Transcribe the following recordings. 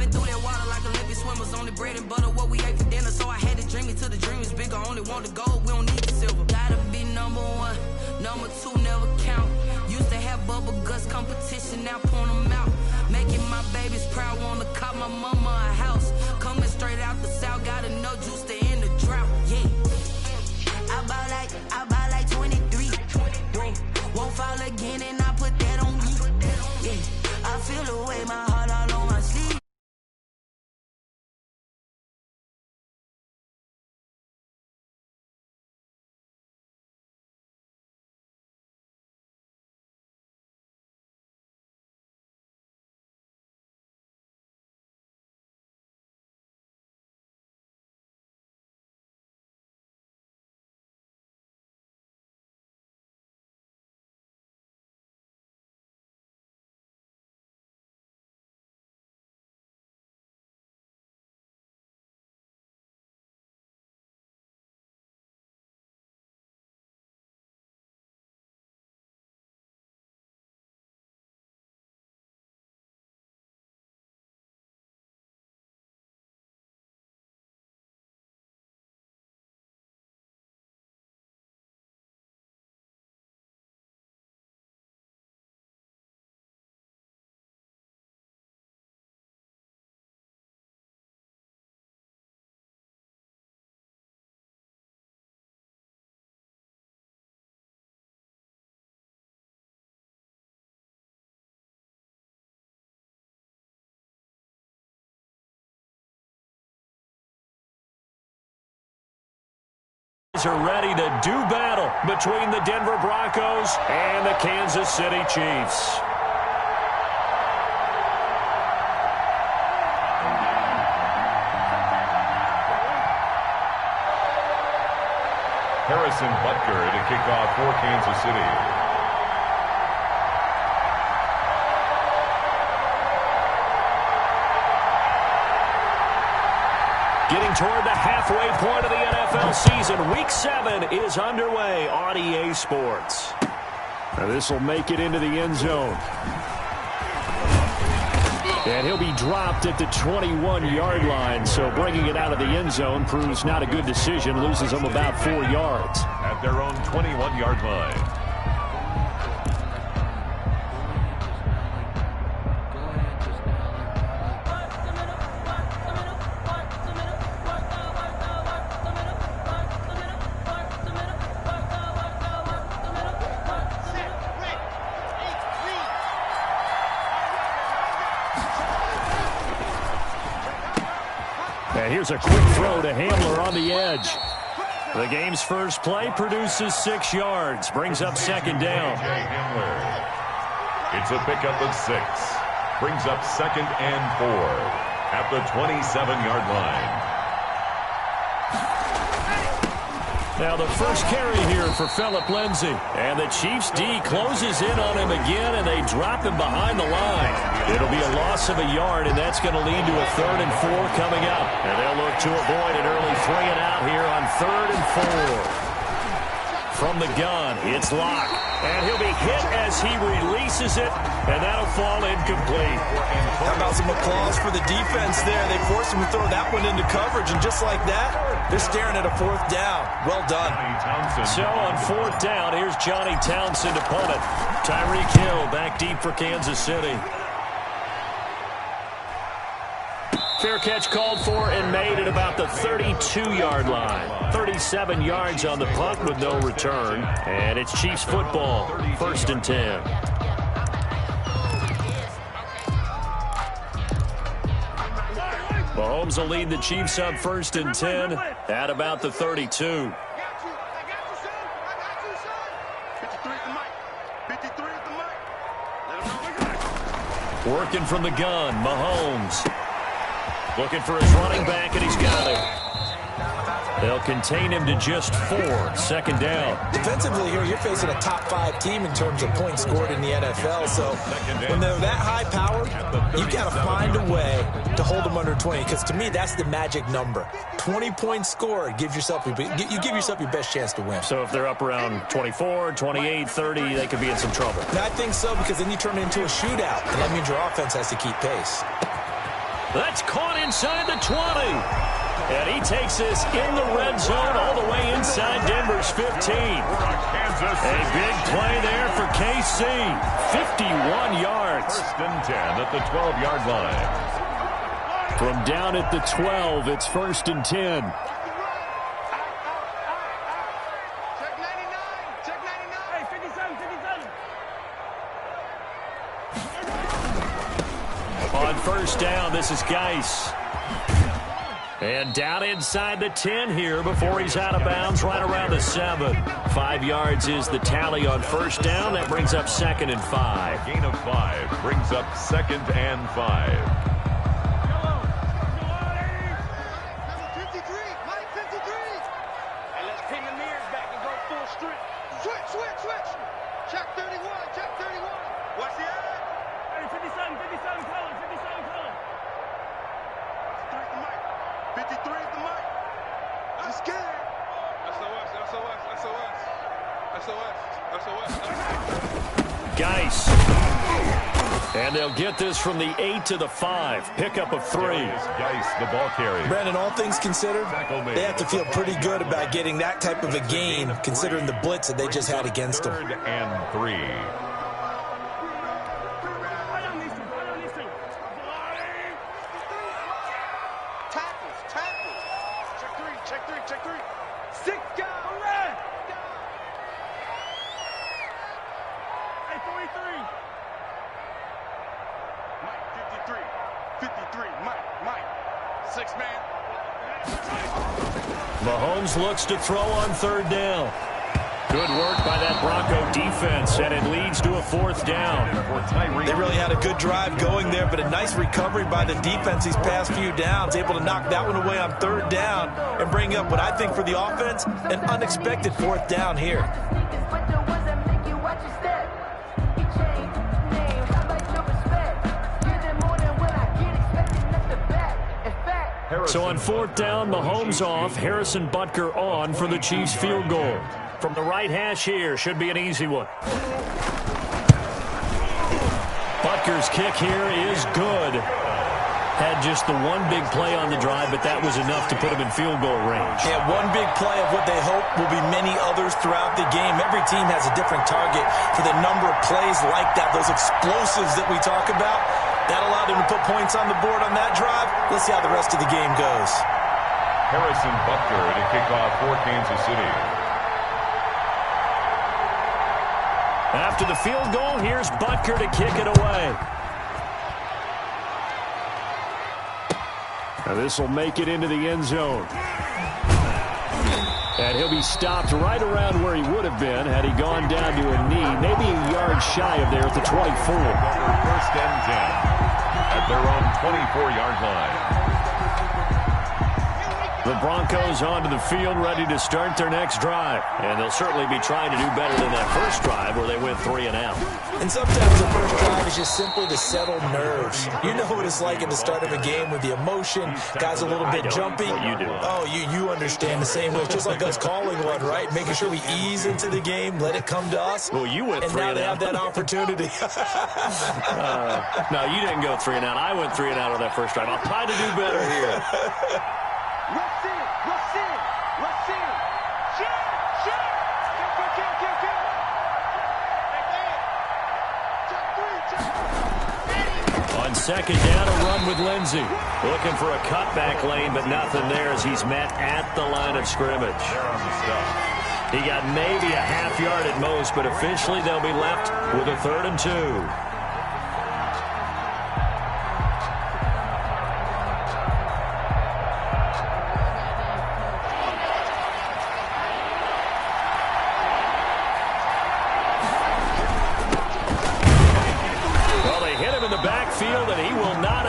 Diving through that water like Olympic swimmers. Only bread and butter, what we ate for dinner. So I had to dream it till the dream is bigger. Only want the gold, we don't need the silver. Gotta be number one, number two never count. Used to have bubble guts competition, now point them out. Making my babies proud, wanna cop my mama a house. Coming straight out the south, gotta know juice to end the drought. Yeah, I buy like 23. Whoa, won't fall again and I put that on me. Yeah, I feel the way, my heart all on my sleeve. Are ready to do battle between the Denver Broncos and the Kansas City Chiefs. Harrison Butker to kick off for Kansas City. Getting toward the halfway point of the NFL season. Week 7 is underway on EA Sports. Now this will make it into the end zone. And he'll be dropped at the 21-yard line. So bringing it out of the end zone proves not a good decision. Loses them about 4 yards. At their own 21-yard line. And here's a quick throw to Hamler on the edge. The game's first play produces 6 yards. Brings up second down. It's a pickup of 6. Brings up 2nd and 4 at the 27-yard line. Now the first carry here for Phillip Lindsay. And the Chiefs D closes in on him again, and they drop him behind the line. It'll be a loss of a yard, and that's going to lead to a 3rd and 4 coming up. And they'll look to avoid an early 3 and out here on 3rd and 4. From the gun, it's Locke. And he'll be hit as he releases it, and that'll fall incomplete. How about some applause for the defense there? They forced him to throw that one into coverage, and just like that, they're staring at a 4th down. Well done. So on 4th down, here's Johnny Townsend opponent. Tyreek Hill back deep for Kansas City. Fair catch called for and made at about the 32-yard line. 37 yards on the punt with no return. And it's Chiefs football, 1st and 10. Mahomes will lead the Chiefs up 1st and 10 at about the 32. Working from the gun, Mahomes. Looking for his running back, and he's got it. They'll contain him to just 4. 2nd down. Defensively here, you're facing a top 5 team in terms of points scored in the NFL. So when they're that high powered, you got to find a way to hold them under 20. Because to me, that's the magic number. 20 points scored, you give yourself your best chance to win. So if they're up around 24, 28, 30, they could be in some trouble. And I think so, because then you turn it into a shootout. And that means your offense has to keep pace. That's caught inside the 20. And he takes this in the red zone all the way inside Denver's 15. A big play there for KC. 51 yards. First and 10 at the 12-yard line. From down at the 12, it's first and 10. Check 99. Check 99. Hey, 57, 57. On first down, this is Geis. And down inside the 10 here before he's out of bounds right around the 7. 5 yards is the tally on first down. That brings up 2nd and 5. Gain of 5 brings up 2nd and 5. Geis. And they'll get this from the 8 to the 5. Pickup of 3. Geis, the ball carrier. Brandon, all things considered, they have to feel pretty good about getting that type of a gain, considering the blitz that they just had against them. 3rd and 3. Mahomes looks to throw on 3rd down. Good work by that Bronco defense, and it leads to a 4th down. They really had a good drive going there, but a nice recovery by the defense these past few downs, able to knock that one away on 3rd down and bring up what I think for the offense, an unexpected 4th down here. So on 4th down, Mahomes off, Harrison Butker on for the Chiefs field goal. From the right hash here, should be an easy one. Butker's kick here is good. Had just the one big play on the drive, but that was enough to put him in field goal range. Yeah, one big play of what they hope will be many others throughout the game. Every team has a different target for the number of plays like that, those explosives that we talk about. That allowed him to put points on the board on that drive. Let's see how the rest of the game goes. Harrison Butker to kick off for Kansas City. After the field goal, here's Butker to kick it away. Now this will make it into the end zone. And he'll be stopped right around where he would have been had he gone down to a knee, maybe a yard shy of there at the 24. First and 10 at their own 24-yard line. The Broncos onto the field, ready to start their next drive. And they'll certainly be trying to do better than that first drive where they went 3 and out. And sometimes the first drive is just simply to settle nerves. You know what it's like at the start of a game with the emotion. Guys a little bit jumpy. You do. Oh, you understand the same way. It's just like us calling one, right? Making sure we ease into the game, let it come to us. Well, you went 3 and out. And now they have that opportunity. No, you didn't go 3 and out. I went 3 and out on that first drive. I'll try to do better here. On 2nd down, a run with Lindsey. Looking for a cutback lane, but nothing there as he's met at the line of scrimmage. He got maybe a half yard at most, but officially they'll be left with a 3rd and 2.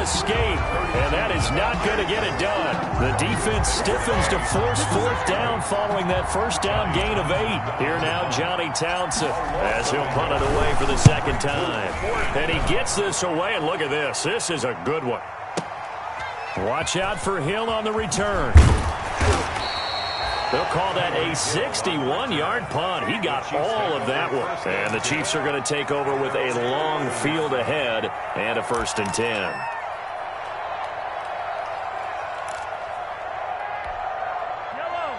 Escape, and that is not going to get it done. The defense stiffens to force 4th down following that first down gain of 8. Here now, Johnny Townsend, as he'll punt it away for the 2nd time. And he gets this away, and look at this. This is a good one. Watch out for Hill on the return. They'll call that a 61-yard punt. He got all of that one. And the Chiefs are going to take over with a long field ahead and a 1st and 10.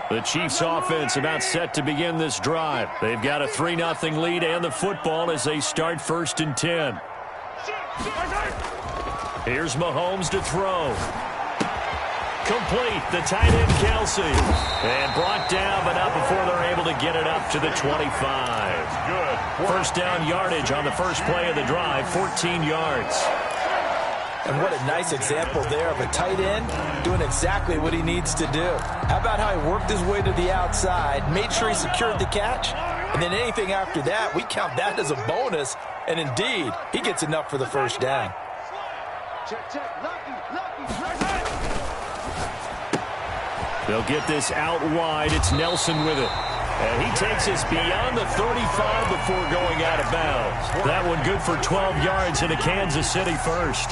The Chiefs offense about set to begin this drive. They've got a 3-0 lead and the football as they start 1st and 10. Here's Mahomes to throw. Complete, the tight end Kelsey. And brought down, but not before they're able to get it up to the 25. Good. First down yardage on the first play of the drive, 14 yards. And what a nice example there of a tight end doing exactly what he needs to do. How about how he worked his way to the outside, made sure he secured the catch, and then anything after that, we count that as a bonus. And indeed, he gets enough for the first down. They'll get this out wide. It's Nelson with it. And he takes us beyond the 35 before going out of bounds. That one good for 12 yards in a Kansas City first.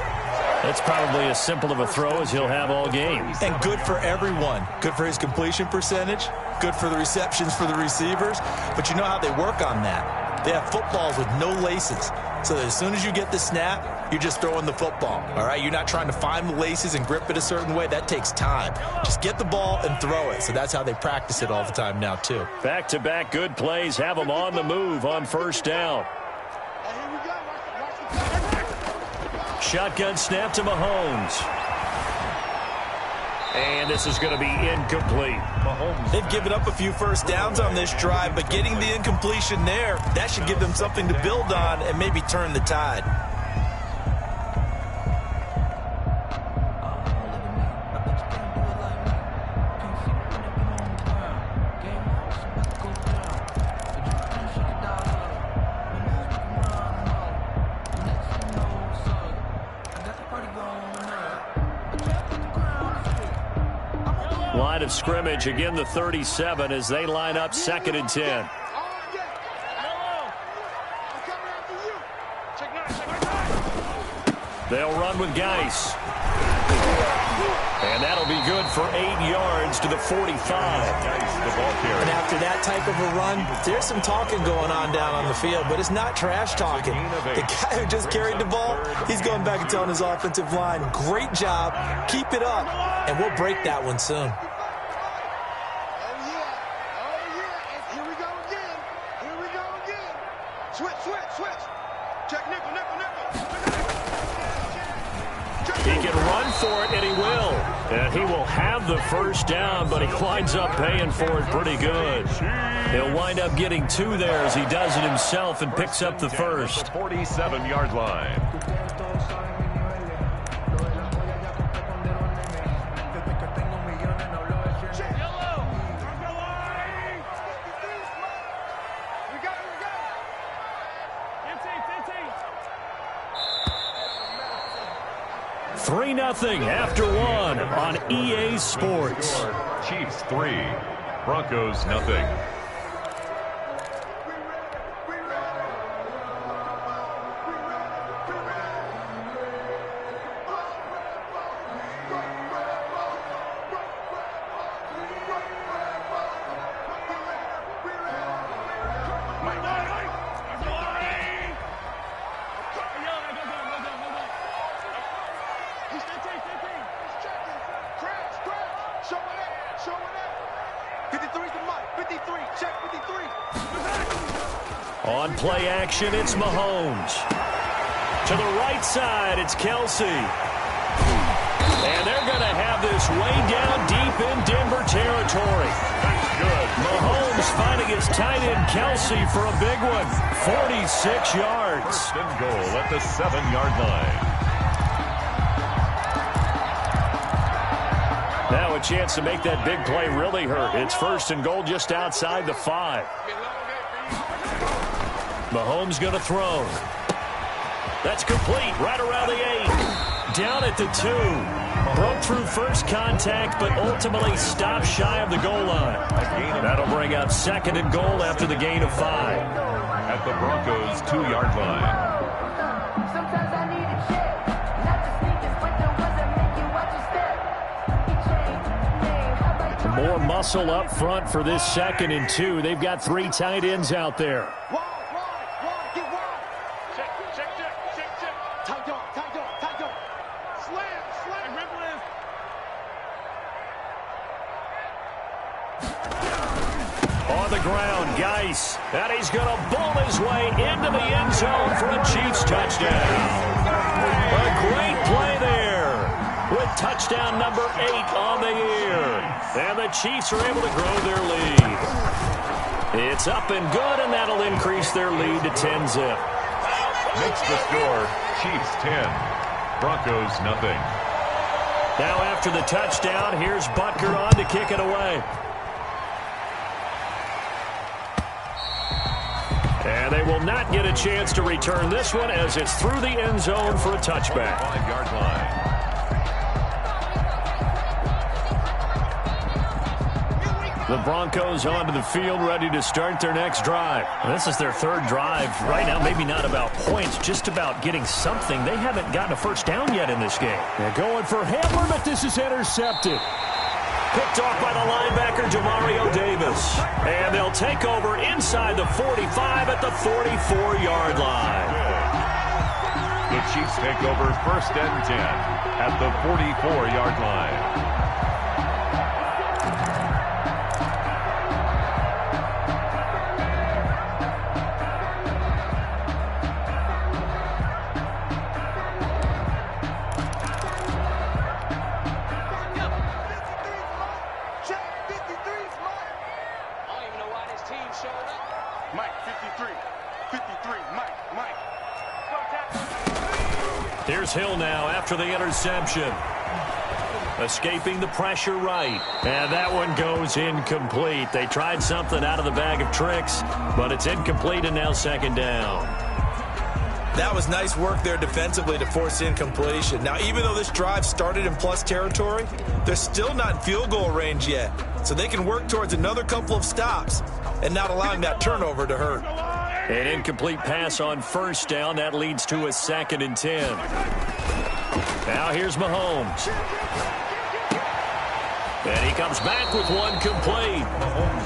That's probably as simple of a throw as he'll have all game. And good for everyone. Good for his completion percentage. Good for the receptions for the receivers. But you know how they work on that. They have footballs with no laces. So that as soon as you get the snap, you're just throwing the football. All right? You're not trying to find the laces and grip it a certain way. That takes time. Just get the ball and throw it. So that's how they practice it all the time now, too. Back-to-back good plays have them on the move on first down. Shotgun snap to Mahomes. And this is going to be incomplete. Mahomes. They've given up a few first downs on this drive, but getting the incompletion there, that should give them something to build on and maybe turn the tide. Line of scrimmage, again the 37 as they line up 2nd and 10. They'll run with Geis. And that'll be good for 8 yards to the 45. And after that type of a run, there's some talking going on down on the field, but it's not trash talking. The guy who just carried the ball, he's going back and telling his offensive line, great job, keep it up, and we'll break that one soon. He can run for it, and he will. And he will have the first down, but he winds up paying for it pretty good. He'll wind up getting 2 there as he does it himself and picks up the first. 47-yard line. Nothing after one on EA Sports. Chiefs 3, Broncos nothing. On play action, it's Mahomes. To the right side, it's Kelsey. And they're going to have this way down deep in Denver territory. That's good. Mahomes finding his tight end Kelsey for a big one. 46 yards. First and goal at the 7-yard line. Now a chance to make that big play really hurt. It's first and goal just outside the 5. Mahomes going to throw. That's complete right around the 8. Down at the 2. Broke through first contact, but ultimately stopped shy of the goal line. That'll bring up 2nd and goal after the gain of 5. At the Broncos' 2-yard line. More muscle up front for this 2nd and 2. They've got 3 tight ends out there. On the ground, Geis. And he's going to bull his way into the end zone for a Chiefs touchdown. A great play there with touchdown number 8 on the year. And the Chiefs are able to grow their lead. It's up and good, and that'll increase their lead to 10-zip. Makes the score Chiefs 10, Broncos nothing. Now after the touchdown, here's Butker on to kick it away. And they will not get a chance to return this one as it's through the end zone for a touchback. 5-yard line. The Broncos onto the field, ready to start their next drive. This is their third drive. Right now, maybe not about points, just about getting something. They haven't gotten a first down yet in this game. They're going for Hamler, but this is intercepted. Picked off by the linebacker, Jamario Davis. And they'll take over inside the 45 at the 44-yard line. The Chiefs take over 1st and 10 at the 44-yard line. Here's Hill now after the interception. Escaping the pressure right. And that one goes incomplete. They tried something out of the bag of tricks, but it's incomplete and now 2nd down. That was nice work there defensively to force incompletion. Now, even though this drive started in plus territory, they're still not in field goal range yet. So they can work towards another couple of stops and not allowing that turnover to hurt. An incomplete pass on 1st down. That leads to a 2nd and 10. Now here's Mahomes. And he comes back with one complete.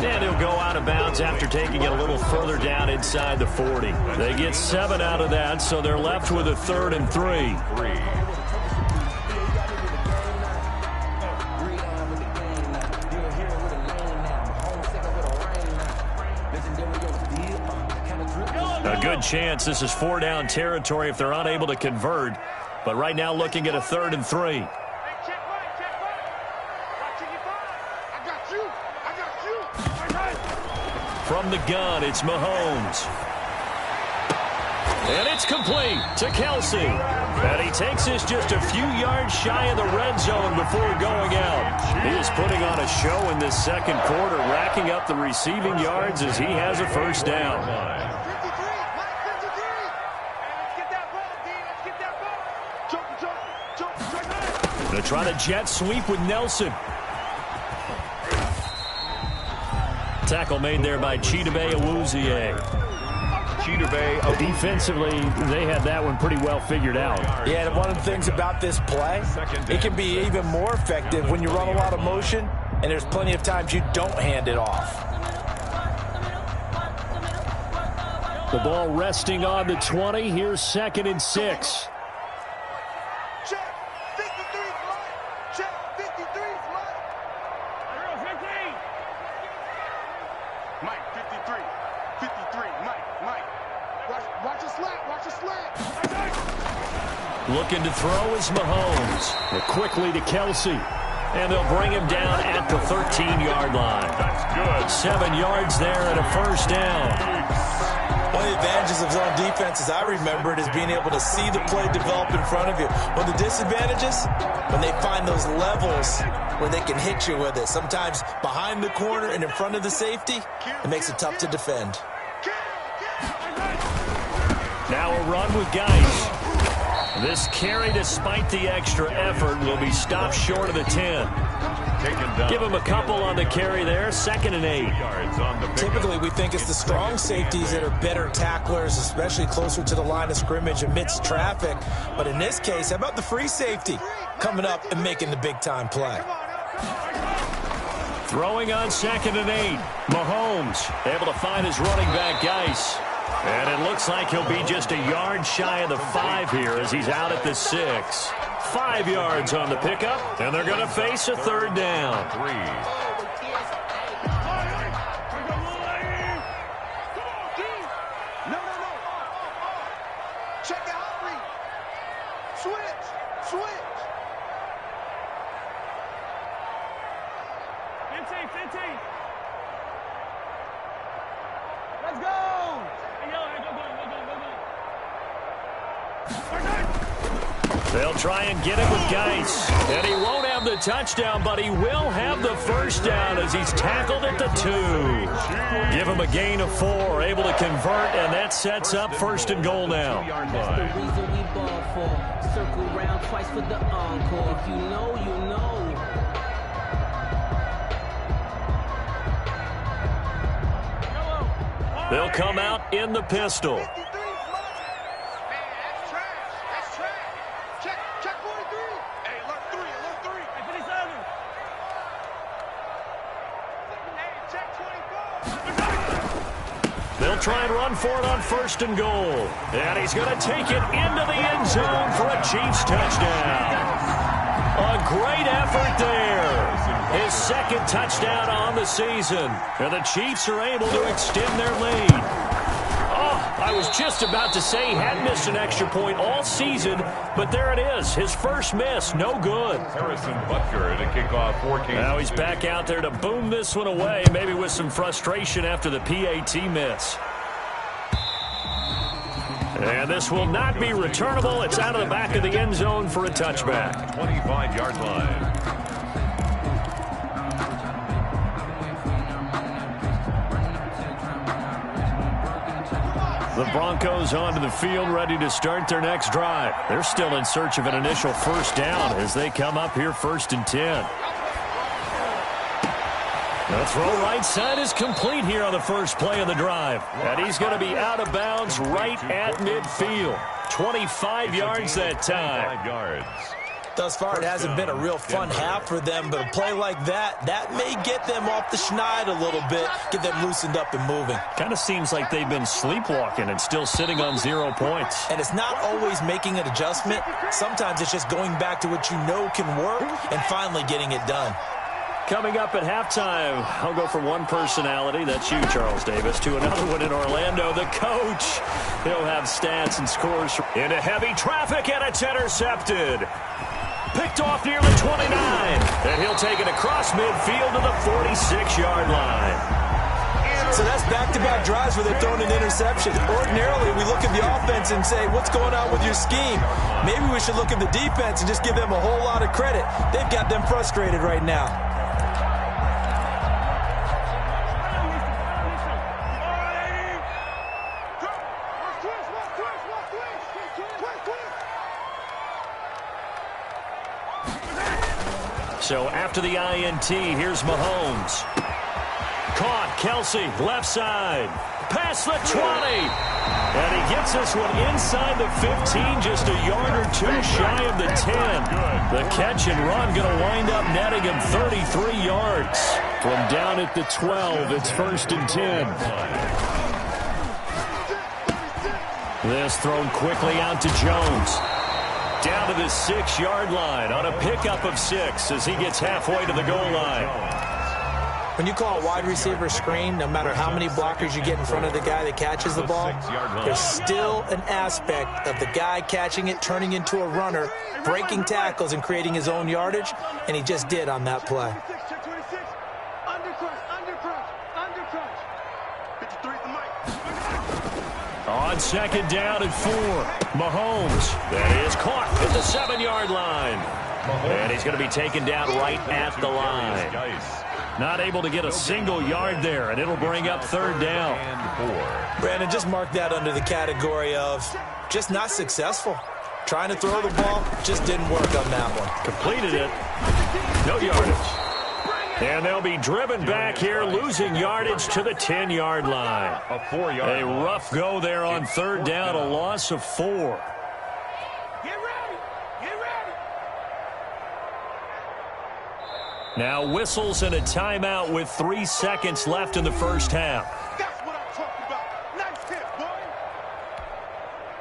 And he'll go out of bounds after taking it a little further down inside the 40. They get 7 out of that, so they're left with a 3rd and 3. A good chance this is 4-down territory if they're unable to convert. But right now looking at a 3rd and 3. From the gun, it's Mahomes. And it's complete to Kelsey. And he takes this just a few yards shy of the red zone before going out. He is putting on a show in this 2nd quarter, racking up the receiving yards as he has a 1st down. Going to try to jet sweep with Nelson. Tackle made there by Chidobe Awuzie. Defensively, they had that one pretty well figured out. Yeah, and one of the things about this play, it can be even more effective when you run a lot of motion, and there's plenty of times you don't hand it off. The ball resting on the 20. Here's 2nd and 6. Looking to throw is Mahomes. Quickly to Kelsey. And they'll bring him down at the 13-yard line. That's good. 7 yards there and a 1st down. One of the advantages of zone defense, as I remember it, is being able to see the play develop in front of you. One of the disadvantages, when they find those levels where they can hit you with it. Sometimes behind the corner and in front of the safety, it makes it tough to defend. Now a run with Geis. This carry, despite the extra effort, will be stopped short of the 10. Give him a couple on the carry there. 2nd and 8. Typically, we think it's the strong safeties that are better tacklers, especially closer to the line of scrimmage amidst traffic. But in this case, how about the free safety coming up and making the big-time play? Throwing on 2nd and 8. Mahomes able to find his running back, Geis. And it looks like he'll be just a yard shy of the 5 here as he's out at the 6. 5 yards on the pickup, and they're going to face a 3rd down. Let's go! They'll try and get him with Geis. And he won't have the touchdown, but he will have the first down as he's tackled at the 2. Give him a gain of 4, able to convert, and that sets up first and goal now. That's the reason we ball for. Circle round twice for the encore. If you know, you know. They'll come out in the pistol. Man, that's trash. That's trash. Check 43. Hey, alert 3, alert 3. Hey, 57. Hey, check 24. They'll try and run for it on first and goal. And he's going to take it into the end zone for a Chiefs touchdown. A great effort there. His second touchdown on the season. And the Chiefs are able to extend their lead. Oh, I was just about to say he hadn't missed an extra point all season, but there it is. His first miss, no good. Harrison Butker to kick off for Kansas Now he's City. back out there to boom this one away, maybe with some frustration after the PAT miss. And this will not be returnable. It's out of the back of the end zone for a touchback. 25-yard line. The Broncos onto the field, ready to start their next drive. They're still in search of an initial first down as they come up here 1st and 10. The throw right side is complete here on the first play of the drive. And he's going to be out of bounds right at midfield. 25 yards that time. 25 yards. Thus far, it hasn't been a real fun half for them, but a play like that may get them off the schneid a little bit, get them loosened up and moving. Kind of seems like they've been sleepwalking and still sitting on 0 points. And it's not always making an adjustment. Sometimes it's just going back to what you know can work and finally getting it done. Coming up at halftime, I'll go from one personality, that's you, Charles Davis, to another one in Orlando, the coach. He'll have stats and scores into heavy traffic, and it's intercepted. Picked off near the 29, and he'll take it across midfield to the 46-yard line. So that's back-to-back drives where they're throwing an interception. Ordinarily, we look at the offense and say, what's going on with your scheme? Maybe we should look at the defense and just give them a whole lot of credit. They've got them frustrated right now. So after the INT, here's Mahomes. Caught, Kelsey, left side. Past the 20. And he gets this one inside the 15, just a yard or two shy of the 10. The catch and run going to wind up netting him 33 yards. From down at the 12, it's 1st and 10. This thrown quickly out to Jones. Down to the 6-yard line on a pickup of 6 as he gets halfway to the goal line. When you call a wide receiver screen, no matter how many blockers you get in front of the guy that catches the ball, there's still an aspect of the guy catching it, turning into a runner, breaking tackles and creating his own yardage, and he just did on that play. On 2nd down and 4, Mahomes. That is caught at the 7-yard line. And he's going to be taken down right at the line. Not able to get a single yard there, and it'll bring up 3rd down. Brandon, just mark that under the category of just not successful. Trying to throw the ball, just didn't work on that one. Completed it. No yardage. And they'll be driven back here, losing yardage to the 10-yard line. A 4-yard A rough go there on 3rd down, a loss of 4. Get ready! Get ready! Now whistles and a timeout with 3 seconds left in the first half. That's what I'm talking about. Nice hit, boy.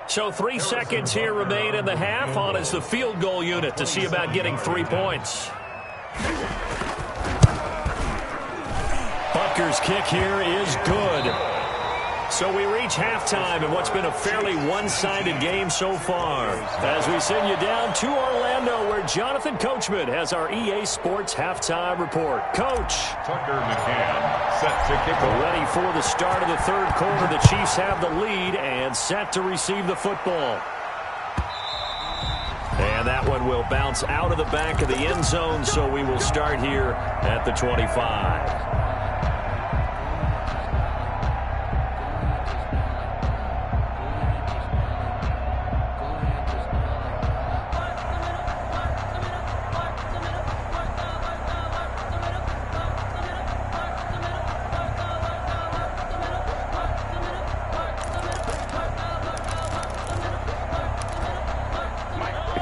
So 3 seconds here remain in the half on as the field goal unit to see about getting 3 points. Butker's kick here is good. So we reach halftime in what's been a fairly one-sided game so far. As we send you down to Orlando, where Jonathan Coachman has our EA Sports halftime report. Coach. Tucker McCann set to kick off. Ready for the start of the third quarter. The Chiefs have the lead and set to receive the football. And that one will bounce out of the back of the end zone, so we will start here at the 25.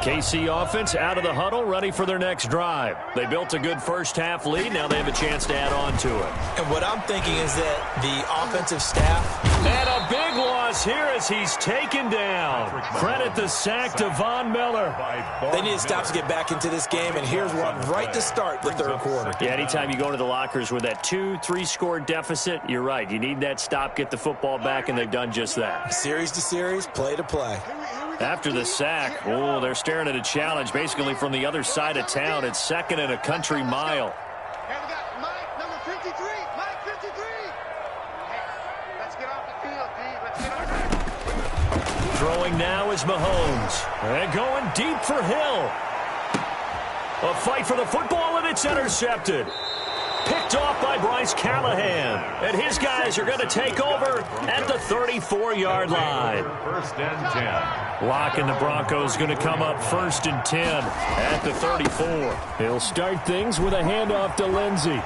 KC offense out of the huddle, ready for their next drive. They built a good first-half lead. Now they have a chance to add on to it. And what I'm thinking is that the offensive staff... And a big loss here as he's taken down. Credit the sack to Von Miller. They need to stop to get back into this game, and here's one right to start the third quarter. Yeah, anytime you go to the lockers with that 2-3 score deficit, you're right. You need that stop, get the football back, and they've done just that. Series to series, play to play. After the sack, oh, they're staring at a challenge basically from the other side of town. It's second and a country mile. Hey, we got Mike, number 53. Mike, 53. Hey, let's get off the field, Pete. Let's get off. Throwing now is Mahomes. And going deep for Hill. A fight for the football, and it's intercepted. Picked off by Bryce Callahan. And his guys are going to take over at the 34-yard line. First and 10. Locke and the Broncos going to come up first and 10 at the 34. He'll start things with a handoff to Lindsey.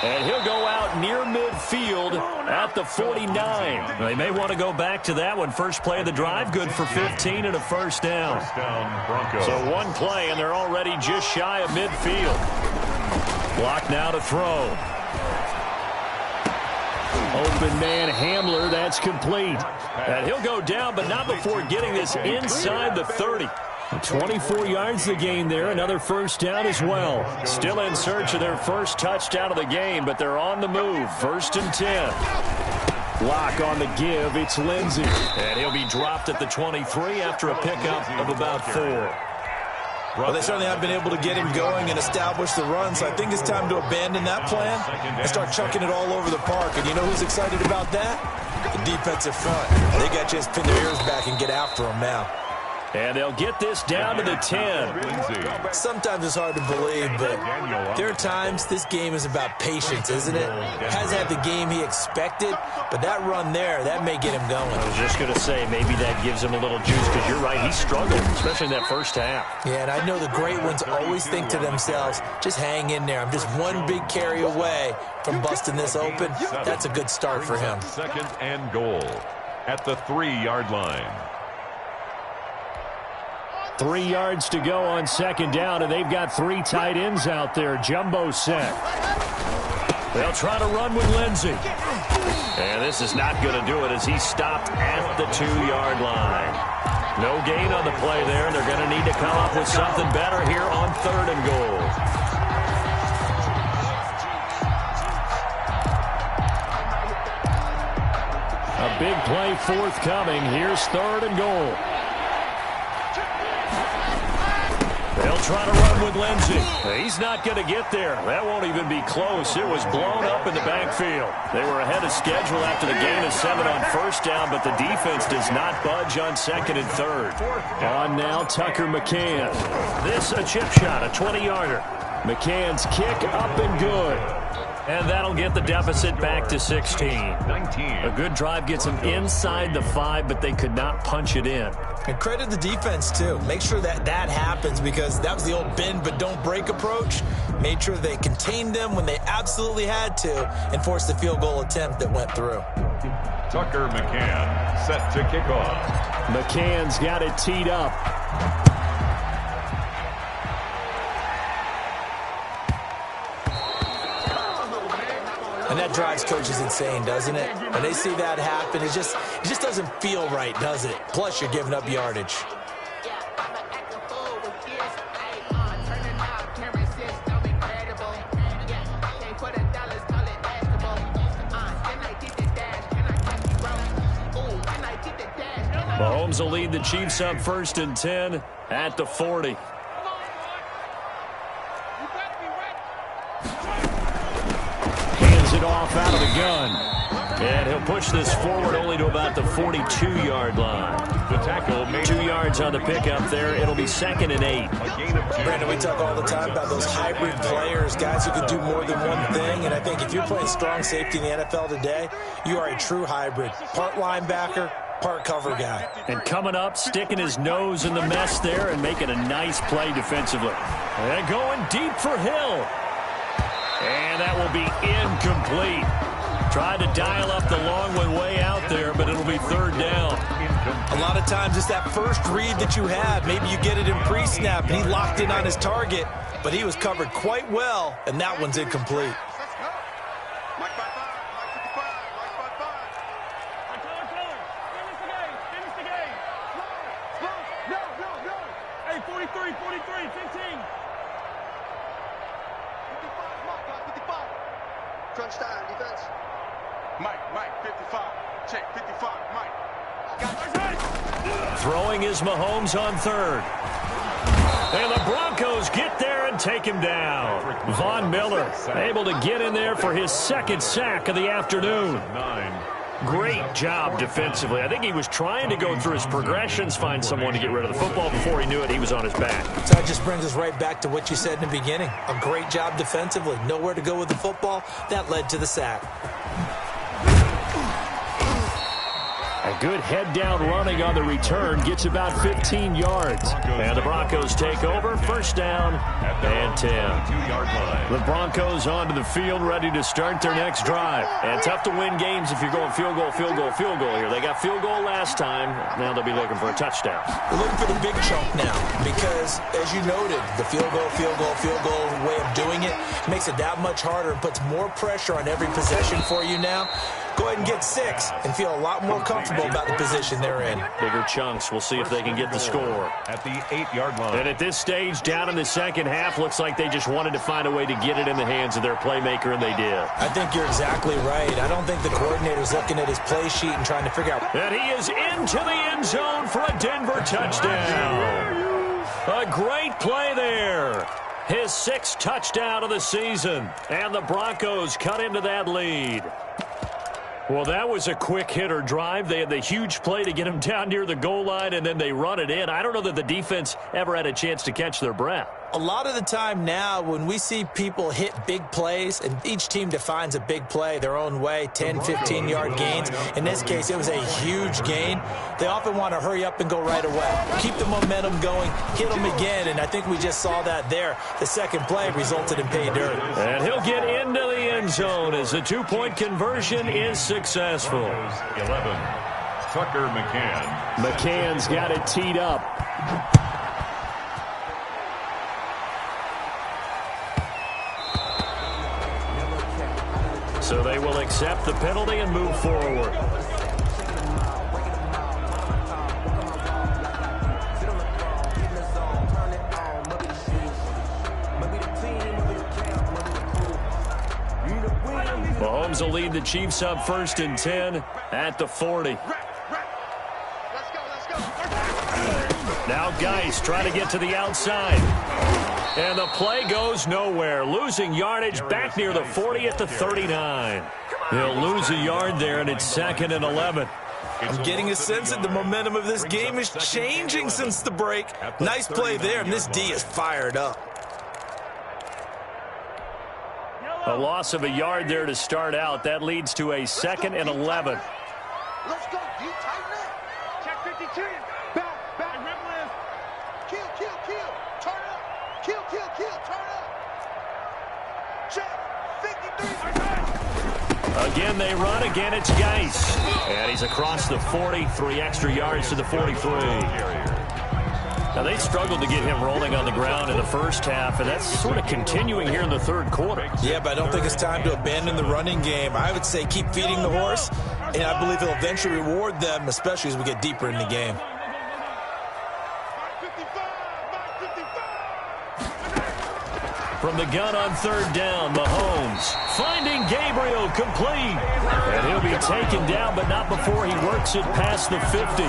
And he'll go out near midfield at the 49. They may want to go back to that one. First play of the drive, good for 15 and a first down. First down, Broncos. So one play, and they're already just shy of midfield. Block now to throw. Open man Hamler, that's complete. And he'll go down, but not before getting this inside the 30. 24 yards the gain there, another first down as well. Still in search of their first touchdown of the game, but they're on the move. First and 10. Block on the give, it's Lindsey. And he'll be dropped at the 23 after a pickup of about 4. Well, they certainly have been able to get him going and establish the run, so I think it's time to abandon that plan and start chucking it all over the park. And you know who's excited about that? The defensive front. They got to just pin their ears back and get after him now. And they'll get this down to the 10. Sometimes it's hard to believe, but there are times this game is about patience, isn't it? Hasn't had the game he expected, but that run there, that may get him going. I was just going to say, maybe that gives him a little juice, because you're right, he struggled, especially in that first half. Yeah, and I know the great ones always think to themselves, just hang in there. I'm just one big carry away from busting this open. That's a good start for him. Second and goal at the 3-yard line. 3 yards to go on second down, and they've got 3 tight ends out there. Jumbo set. They'll try to run with Lindsey. And this is not going to do it as he's stopped at the 2-yard line. No gain on the play there. They're going to need to come up with something better here on third and goal. A big play forthcoming. Here's third and goal. They'll try to run with Lindsey. He's not going to get there. That won't even be close. It was blown up in the backfield. They were ahead of schedule after the gain of 7 on first down, but the defense does not budge on second and third. On now, Tucker McCann. This a chip shot, a 20-yarder. McCann's kick up and good. And that'll get the deficit back to 16. A good drive gets them inside the 5, but they could not punch it in. And credit the defense, too. Make sure that that happens, because that was the old bend but don't break approach. Made sure they contained them when they absolutely had to and forced the field goal attempt that went through. Tucker McCann set to kick off. McCann's got it teed up. And that drives coaches insane, doesn't it? When they see that happen, it just doesn't feel right, does it? Plus, you're giving up yardage. Mahomes will lead the Chiefs up 1st and 10 at the 40. Hands it off out of the gun. And he'll push this forward only to about the 42-yard line. The tackle made 2 yards on the pickup there. It'll be 2nd and 8. Brandon, we talk all the time about those hybrid players, guys who can do more than one thing. And I think if you're playing strong safety in the NFL today, you are a true hybrid. Part linebacker, part cover guy. And coming up, sticking his nose in the mess there and making a nice play defensively. And going deep for Hill. And that will be incomplete. Tried to dial up the long one way out there, but it'll be 3rd down. A lot of times it's that first read that you have. Maybe you get it in pre-snap, and he locked in on his target, but he was covered quite well, and that one's incomplete. Mike 5-5, Mike 55, Mike 5-5. Finish the game. No. Hey, 43, 15. 55, 55. Crunch time, defense. Mike, 55. Check, 55, Mike. Throwing is Mahomes on 3rd. And the Broncos get there and take him down. Von Miller able to get in there for his 2nd sack of the afternoon. 9. Great job defensively. I think he was trying to go through his progressions, find someone to get rid of the football. Before he knew it, he was on his back. So that just brings us right back to what you said in the beginning. A great job defensively. Nowhere to go with the football. That led to the sack. A good head-down running on the return gets about 15 yards. And the Broncos take over, 1st down and 10. 2-yard line. The Broncos onto the field, ready to start their next drive. And tough to win games if you're going field goal here. They got field goal last time. Now they'll be looking for a touchdown. We're looking for the big chunk now because, as you noted, the field goal way of doing it makes it that much harder and puts more pressure on every possession for you now. Go ahead and get 6 and feel a lot more comfortable about the position they're in. Bigger chunks. We'll see if they can get the score. At the 8-yard line. And at this stage, down in the 2nd half, looks like they just wanted to find a way to get it in the hands of their playmaker, and they did. I think you're exactly right. I don't think the coordinator's looking at his play sheet and trying to figure out. And he is into the end zone for a Denver touchdown. A great play there. His 6th touchdown of the season. And the Broncos cut into that lead. Well, that was a quick hitter drive. They had the huge play to get him down near the goal line, and then they run it in. I don't know that the defense ever had a chance to catch their breath. A lot of the time now when we see people hit big plays, and each team defines a big play their own way, 10, 15-yard gains. In this case, it was a huge gain. They often want to hurry up and go right away. Keep the momentum going, hit them again, and I think we just saw that there. The 2nd play resulted in pay dirt. And he'll get into the end zone as the 2-point conversion is successful. 11. Tucker McCann. McCann's got it teed up. So they will accept the penalty and move forward. Mahomes will lead the Chiefs up 1st and 10 at the 40. Let's go. Now Geis trying to get to the outside. And the play goes nowhere. Losing yardage back near the 40 at the 39. He'll lose a yard there, and it's 2nd and 11. I'm getting a sense that the momentum of this game is changing since the break. Nice play there, and this D is fired up. A loss of a yard there to start out. That leads to a 2nd and 11. Let's go, D, tighten up. Check 52. Back. Kill. Turn up. Kill. Turn up. Check 53. Again, they run. Again, it's Geis. And he's across the 40. 3 extra yards to the 43. Now, they struggled to get him rolling on the ground in the 1st half, and that's sort of continuing here in the 3rd quarter. Yeah, but I don't think it's time to abandon the running game. I would say keep feeding the horse, and I believe he'll eventually reward them, especially as we get deeper in the game. From the gun on third down, Mahomes finding Gabriel complete. And he'll be taken down, but not before he works it past the 50.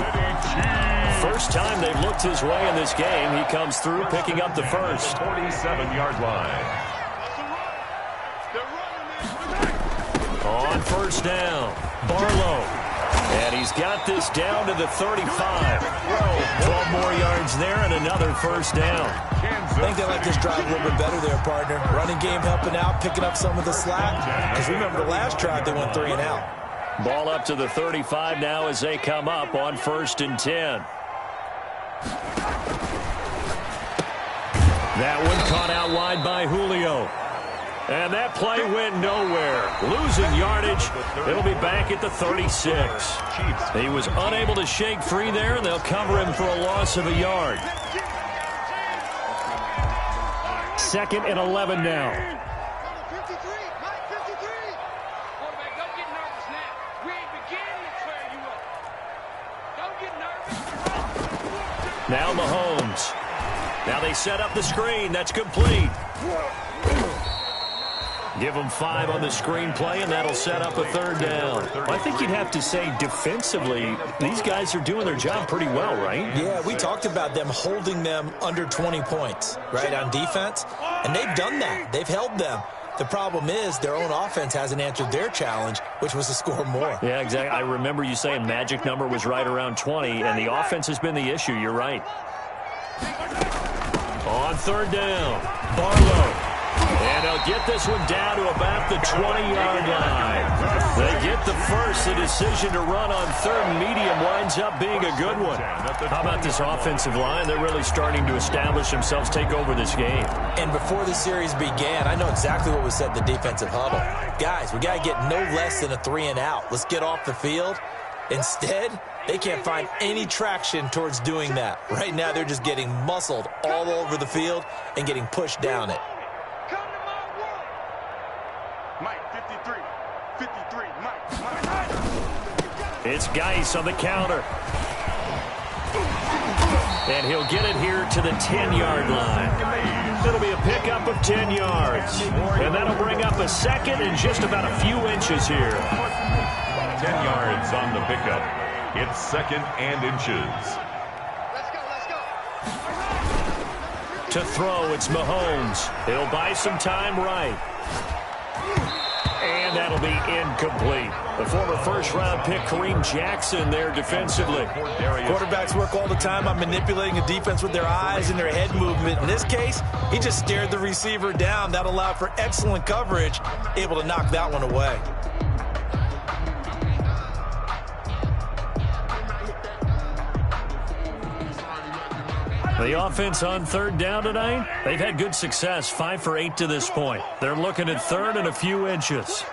First time they've looked his way in this game. He comes through, picking up the first. 47-yard line. On first down, Barlow. And he's got this down to the 35. 12 more yards there and another first down. I think they like this drive a little bit better there, partner. Running game helping out, picking up some of the slack. Because remember the last drive, they went 3 and out. Ball up to the 35 now as they come up on 1st and 10. That one caught out wide by Julio. And that play went nowhere. Losing yardage. It'll be back at the 36. He was unable to shake free there, and they'll cover him for a loss of a yard. 2nd and 11 now. Number 53, Mike 53. Quarterback, don't get nervous now. We ain't beginning to clear you up. Don't get nervous. Now Mahomes. Now they set up the screen. That's complete. Give them 5 on the screenplay, and that'll set up a 3rd down. I think you'd have to say defensively, these guys are doing their job pretty well, right? Yeah, we talked about them holding them under 20 points, right, on defense. And they've done that. They've held them. The problem is their own offense hasn't answered their challenge, which was to score more. Yeah, exactly. I remember you saying magic number was right around 20, and the offense has been the issue. You're right. On 3rd down, Barlow. And they'll get this one down to about the 20-yard line. They get the first. The decision to run on 3rd and medium winds up being a good one. How about this offensive line? They're really starting to establish themselves, take over this game. And before the series began, I know exactly what was said in the defensive huddle. Guys, we got to get no less than a 3 and out. Let's get off the field. Instead, they can't find any traction towards doing that. Right now, they're just getting muscled all over the field and getting pushed down it. It's Geis on the counter. And he'll get it here to the 10-yard line. It'll be a pickup of 10 yards. And that'll bring up a 2nd and just about a few inches here. 10 yards on the pickup. It's 2nd and inches. Let's go. To throw, it's Mahomes. He'll buy some time right. And that'll be incomplete. The former first-round pick, Kareem Jackson, there defensively. Quarterbacks work all the time on manipulating a defense with their eyes and their head movement. In this case, he just stared the receiver down. That allowed for excellent coverage, able to knock that one away. The offense on 3rd down tonight, they've had good success, 5 for 8 to this point. They're looking at 3rd and a few inches.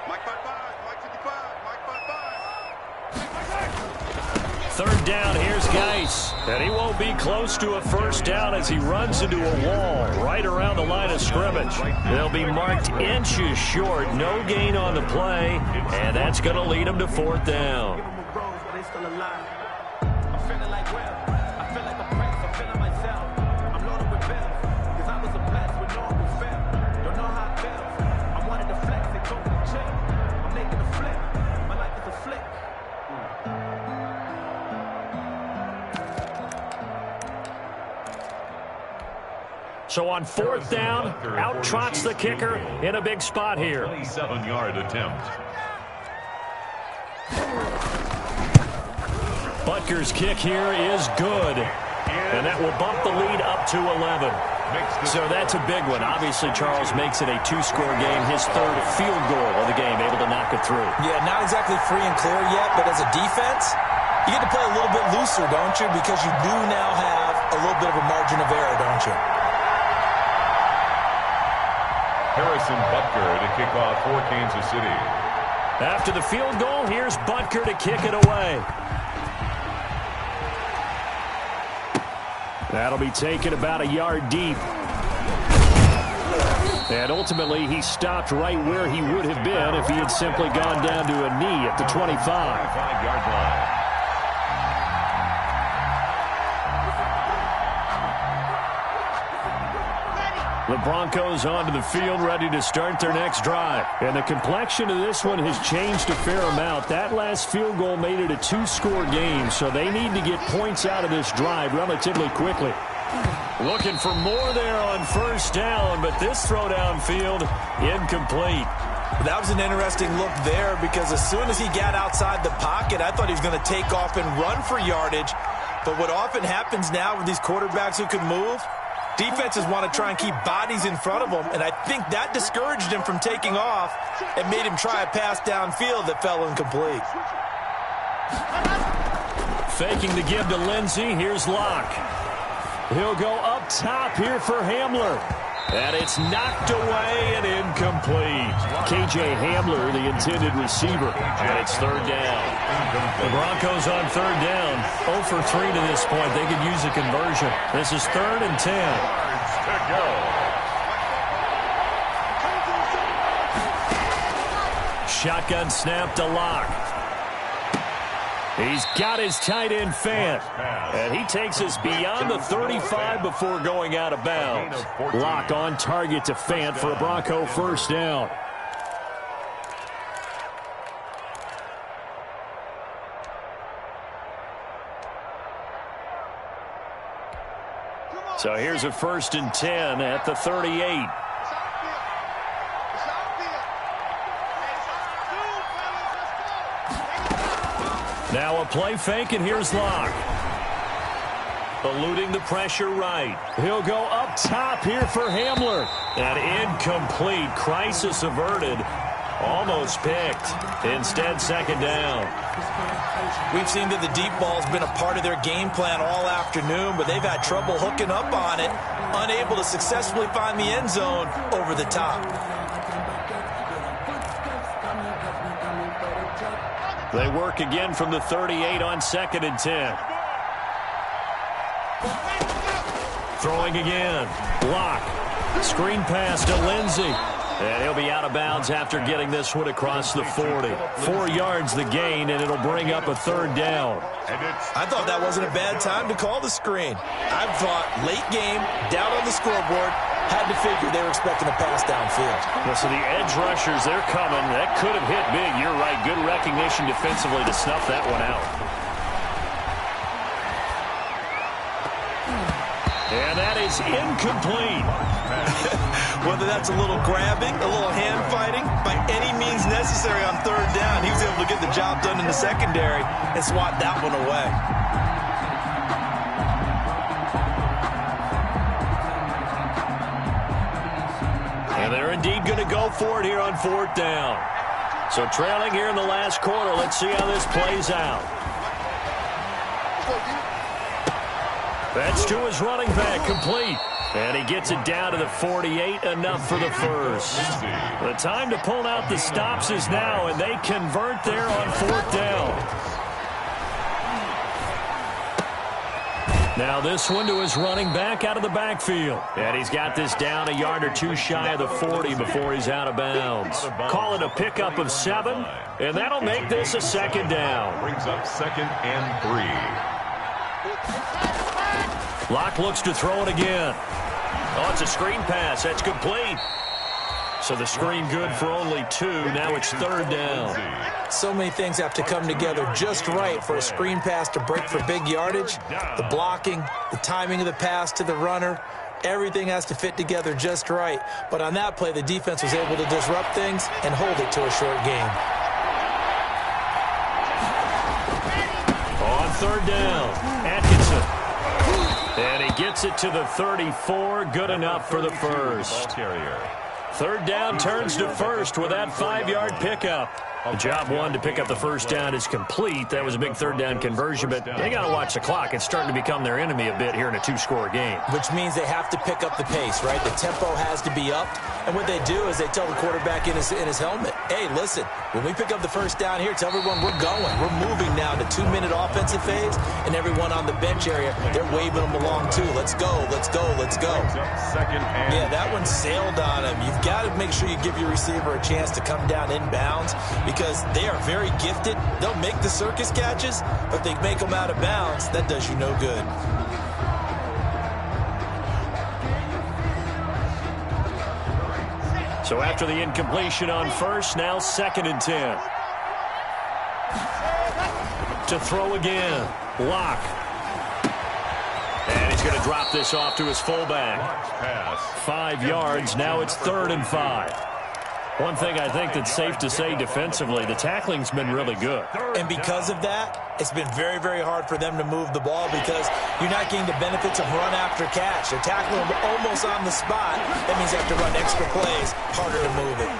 Mike 55, Mike 55, Mike 55. 3rd down, here's Geis. And he won't be close to a 1st down as he runs into a wall right around the line of scrimmage. They'll be marked inches short, no gain on the play, and that's going to lead them to 4th down. So on 4th down, out trots the kicker in a big spot here. 27-yard attempt. Butker's kick here is good. And that will bump the lead up to 11. So that's a big one. Obviously, Charles makes it a 2-score game. His 3rd field goal of the game, able to knock it through. Yeah, not exactly free and clear yet, but as a defense, you get to play a little bit looser, don't you? Because you do now have a little bit of a margin of error, don't you? Harrison Butker to kick off for Kansas City. After the field goal, here's Butker to kick it away. That'll be taken about a yard deep. And ultimately, he stopped right where he would have been if he had simply gone down to a knee at the 25. 25-yard line. The Broncos onto the field, ready to start their next drive. And the complexion of this one has changed a fair amount. That last field goal made it a 2-score game, so they need to get points out of this drive relatively quickly. Looking for more there on first down, but this throw downfield incomplete. That was an interesting look there because as soon as he got outside the pocket, I thought he was going to take off and run for yardage. But what often happens now with these quarterbacks who can move, defenses want to try and keep bodies in front of them, and I think that discouraged him from taking off and made him try a pass downfield that fell incomplete. Faking the give to Lindsey. Here's Locke. He'll go up top here for Hamler. And it's knocked away and incomplete. K.J. Hamler, the intended receiver. And it's third down. The Broncos on third down. 0 for 3 to this point. They could use a conversion. This is 3rd and 10. To go. Shotgun snap to Locke. He's got his tight end Fant. And he takes us beyond the 35 before going out of bounds. Locke on target to Fant for a Bronco first down. So here's a 1st and 10 at the 38. Now a play fake, and here's Locke. Eluding the pressure right. He'll go up top here for Hamler. And incomplete. Crisis averted. Almost picked. Instead, second down. We've seen that the deep ball's been a part of their game plan all afternoon, but they've had trouble hooking up on it, unable to successfully find the end zone over the top. They work again from the 38 on 2nd and 10. Throwing again. Locke. Screen pass to Lindsey. And he'll be out of bounds after getting this one across the 40. 4 yards the gain, and it'll bring up a third down. I thought that wasn't a bad time to call the screen. I thought late game, down on the scoreboard, had to figure they were expecting a pass downfield. So the edge rushers, they're coming. That could have hit big. You're right. Good recognition defensively to snuff that one out. And that is incomplete. Whether that's a little grabbing, a little hand fighting, by any means necessary on third down, he was able to get the job done in the secondary and swat that one away. And they're indeed going to go for it here on 4th down. So trailing here in the last quarter. Let's see how this plays out. That's to his running back, complete. And he gets it down to the 48, enough for the first. The time to pull out the stops is now, and they convert there on 4th down. Now this one to his running back out of the backfield. And he's got this down a yard or two shy of the 40 before he's out of bounds. Call it a pickup of 7, and that'll make this a 2nd down. Brings up 2nd and 3. Locke looks to throw it again. Oh, it's a screen pass. That's complete. So the screen good for only 2. Now it's 3rd down. So many things have to come together just right for a screen pass to break for big yardage. The blocking, the timing of the pass to the runner, everything has to fit together just right. But on that play, the defense was able to disrupt things and hold it to a short game. On 3rd down, Atkinson. And he gets it to the 34. Good enough for the first. 3rd down turns to 1st with that 5-yard pickup. The job one to pick up the first down is complete. That was a big 3rd down conversion, but they got to watch the clock. It's starting to become their enemy a bit here in a 2-score game. Which means they have to pick up the pace, right? The tempo has to be upped. And what they do is they tell the quarterback in his helmet, hey, listen, when we pick up the first down here, tell everyone we're going. We're moving now to 2-minute offensive phase, and everyone on the bench area, they're waving them along too. Let's go, let's go, let's go. Yeah, that one sailed on him. You've got to make sure you give your receiver a chance to come down inbounds because they are very gifted. They'll make the circus catches, but if they make them out of bounds, that does you no good. So after the incompletion on first, now 2nd and 10. To throw again. Lock. And he's going to drop this off to his fullback. 5 yards. Now it's 3rd and 5. One thing I think that's safe to say defensively, the tackling's been really good. And because of that, it's been very, very hard for them to move the ball because you're not getting the benefits of run after catch. They're tackling them almost on the spot. That means they have to run extra plays, harder to move it.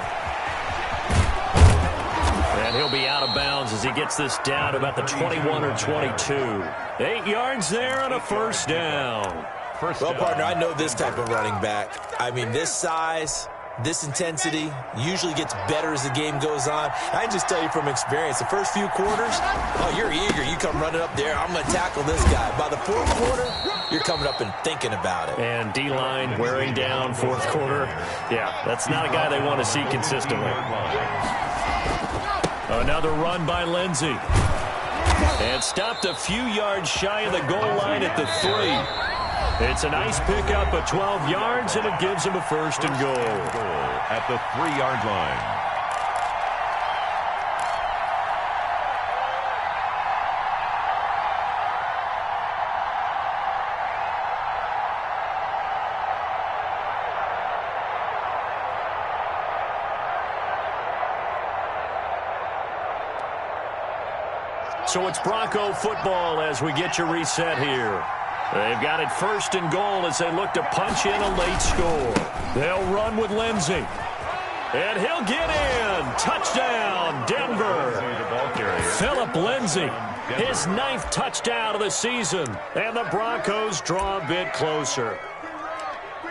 And he'll be out of bounds as he gets this down to about the 21 or 22. 8 yards there on a first down. Well, partner, I know this type of running back. I mean, this size, this intensity usually gets better as the game goes on. I can just tell you from experience, the first few quarters, oh, you're eager. You come running up there, I'm going to tackle this guy. By the 4th quarter, you're coming up and thinking about it. And D-line wearing down 4th quarter. Yeah, that's not a guy they want to see consistently. Another run by Lindsey. And stopped a few yards shy of the goal line at the 3. It's a nice pickup of 12 yards, and it gives him a 1st and goal. At the 3-yard line. So it's Bronco football as we get you reset here. They've got it 1st and goal as they look to punch in a late score. They'll run with Lindsey. And he'll get in. Touchdown, Denver. Philip Lindsey, his 9th touchdown of the season. And the Broncos draw a bit closer.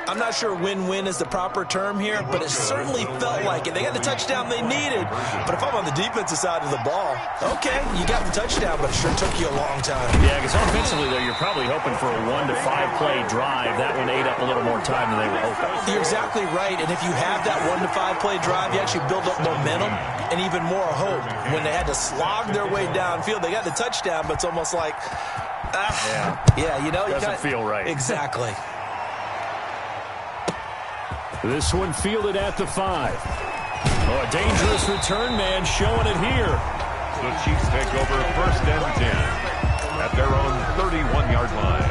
I'm not sure win-win is the proper term here, but it certainly felt like it. They got the touchdown they needed. But if I'm on the defensive side of the ball, okay, you got the touchdown, but it sure took you a long time. Yeah, because offensively, though, you're probably hoping for a 1 to 5 play drive. That one ate up a little more time than they were hoping. You're exactly right, and if you have that 1 to 5 play drive, you actually build up momentum and even more hope. When they had to slog their way downfield, they got the touchdown, but it's almost like, yeah, you know. Doesn't feel right. Exactly. This one fielded at the 5. Oh, a dangerous return man showing it here. The Chiefs take over 1st and 10 at their own 31-yard line.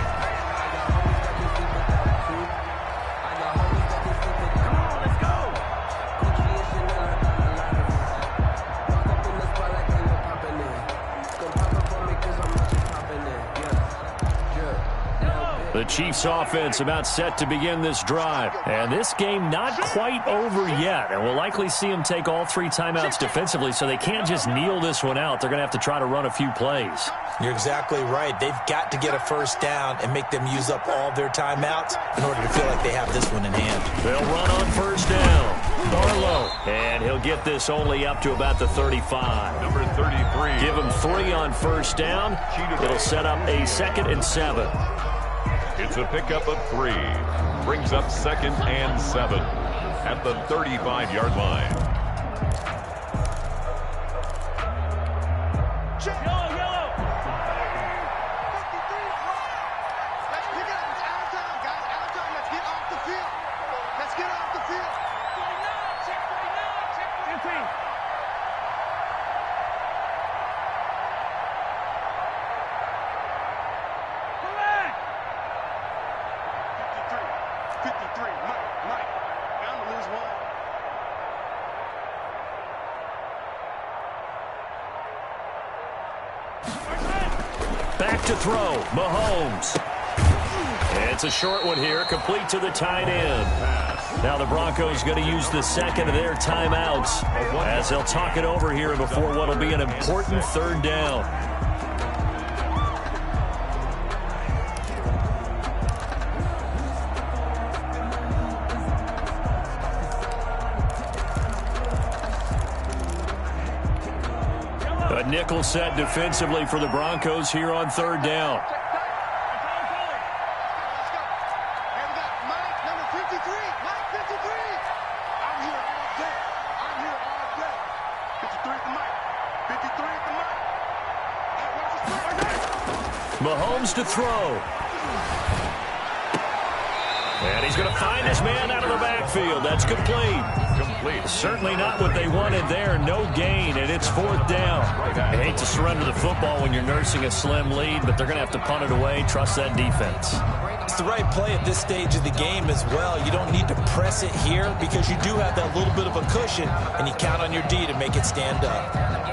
The Chiefs offense about set to begin this drive. And this game not quite over yet. And we'll likely see them take all 3 timeouts defensively, so they can't just kneel this one out. They're going to have to try to run a few plays. You're exactly right. They've got to get a 1st down and make them use up all their timeouts in order to feel like they have this one in hand. They'll run on 1st down. Barlow. And he'll get this only up to about the 35. Number 33. Give him 3 on 1st down. It'll set up a 2nd and 7. It's a pickup of 3. Brings up 2nd and 7 at the 35-yard line. Yellow. Let's pick it up. It's out of time, guys. Out of time. Let's get off the field. Let's get off the field. 49. Check 49. Check 15. Back to throw, Mahomes. It's a short one here, complete to the tight end. Now the Broncos going to use the 2nd of their timeouts as they'll talk it over here before what will be an important 3rd down. A nickel set defensively for the Broncos here on 3rd down. Mahomes to throw. And he's going to find his man out of the backfield. midfield. That's complete. Certainly not what they wanted there. No gain, and it's 4th down. I hate to surrender the football when you're nursing a slim lead, but they're going to have to punt it away. Trust that defense. It's the right play at this stage of the game as well. You don't need to press it here because you do have that little bit of a cushion, and you count on your D to make it stand up.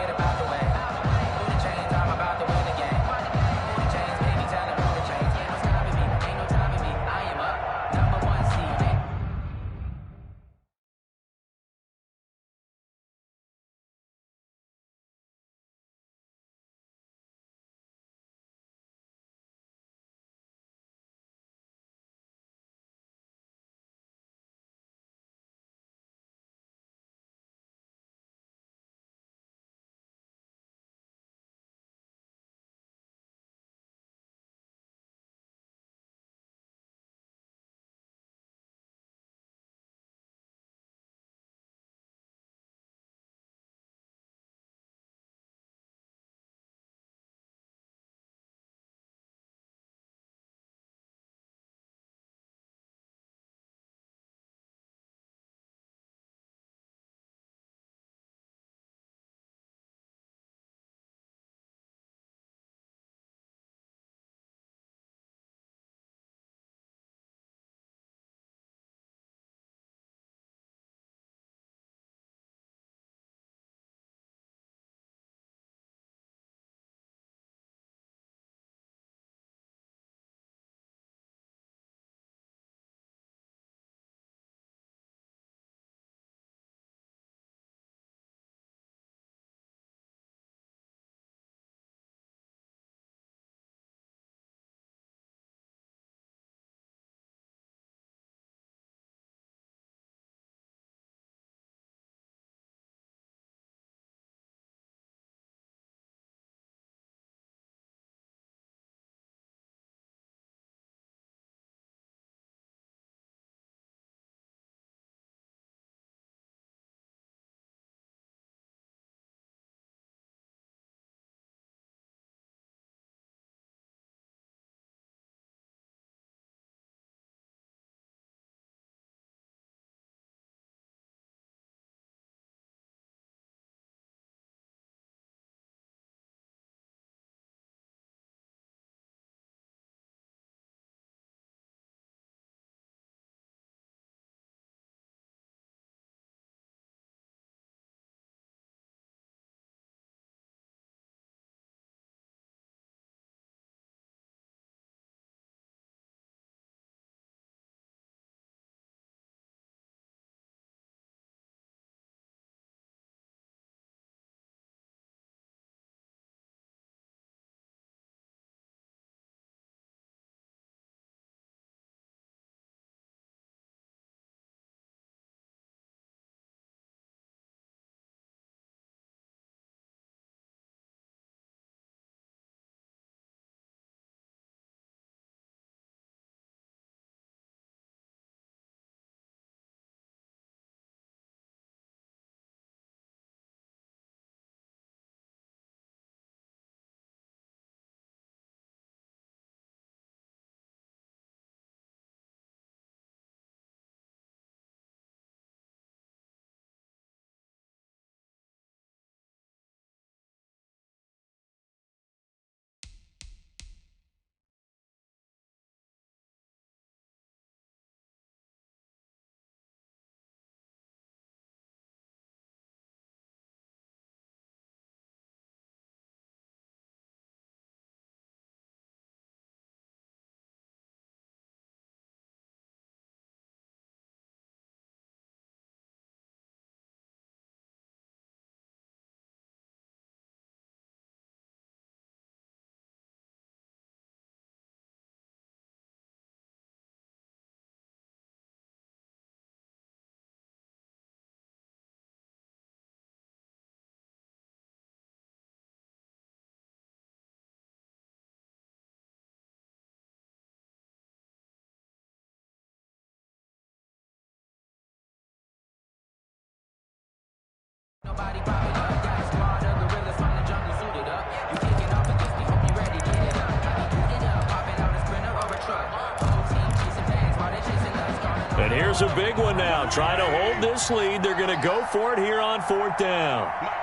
Nobody popping up, got a squad of gorillas from the jungle suited up. You kicking off against me, hope you ready, get it up. Got me booted up, popping out a sprinter or a truck. Whole team chasing bags while they chasing us, calling And here's a big one now. Trying to hold this lead. They're going to go for it here on 4th down. Mike,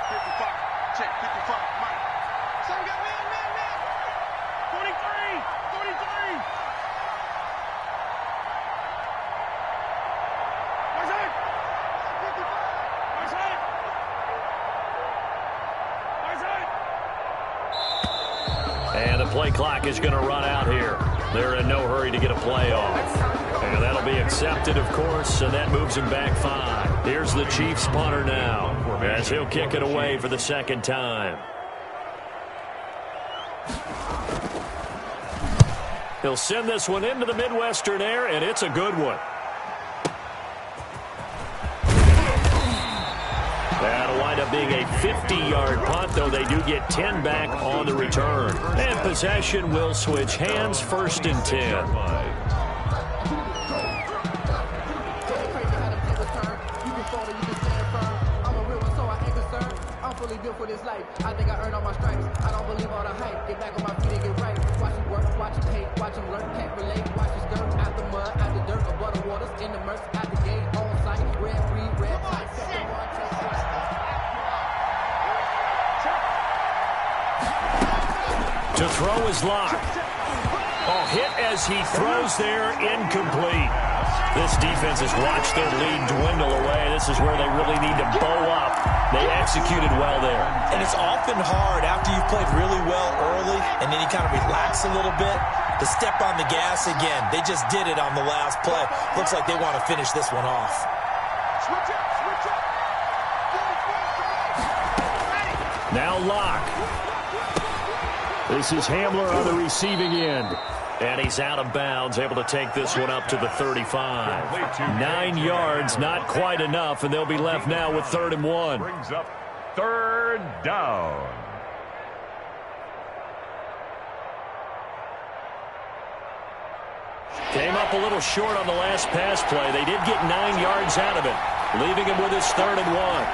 55. Check, 55. Mike. So we got man. 43. What's that? 55. What's that? And the play clock is going to run out here. They're in no hurry to get a play off. And that'll be accepted, of course, and that moves him back 5. Here's the Chiefs punter now, as he'll kick it away for the second time. He'll send this one into the Midwestern air, and it's a good one. That'll wind up being a 50-yard punt, though they do get 10 back on the return. And possession will switch hands, 1st and 10. For this life, I think I earned all my stripes. I don't believe all the hype. Get back on my feet and get right. Watch him work, watch him hate, watch him learn, can't relate. Watch his skirt out the mud, out the dirt, above the waters, in the murks, out the gate, on site, red, green, red, tight. To throw is locked. Oh, hit as he throws there, incomplete. This defense has watched their lead dwindle away. This is where they really need to bow up. They executed well there. And it's often hard after you've played really well early and then you kind of relax a little bit to step on the gas again. They just did it on the last play. Looks like they want to finish this one off. Switch up. Now Locke. This is Hamler on the receiving end. And he's out of bounds, able to take this one up to the 35. 9 yards, not quite enough, and they'll be left now with 3rd and 1. Brings up 3rd down. Came up a little short on the last pass play. They did get 9 yards out of it, leaving him with his 3rd and 1.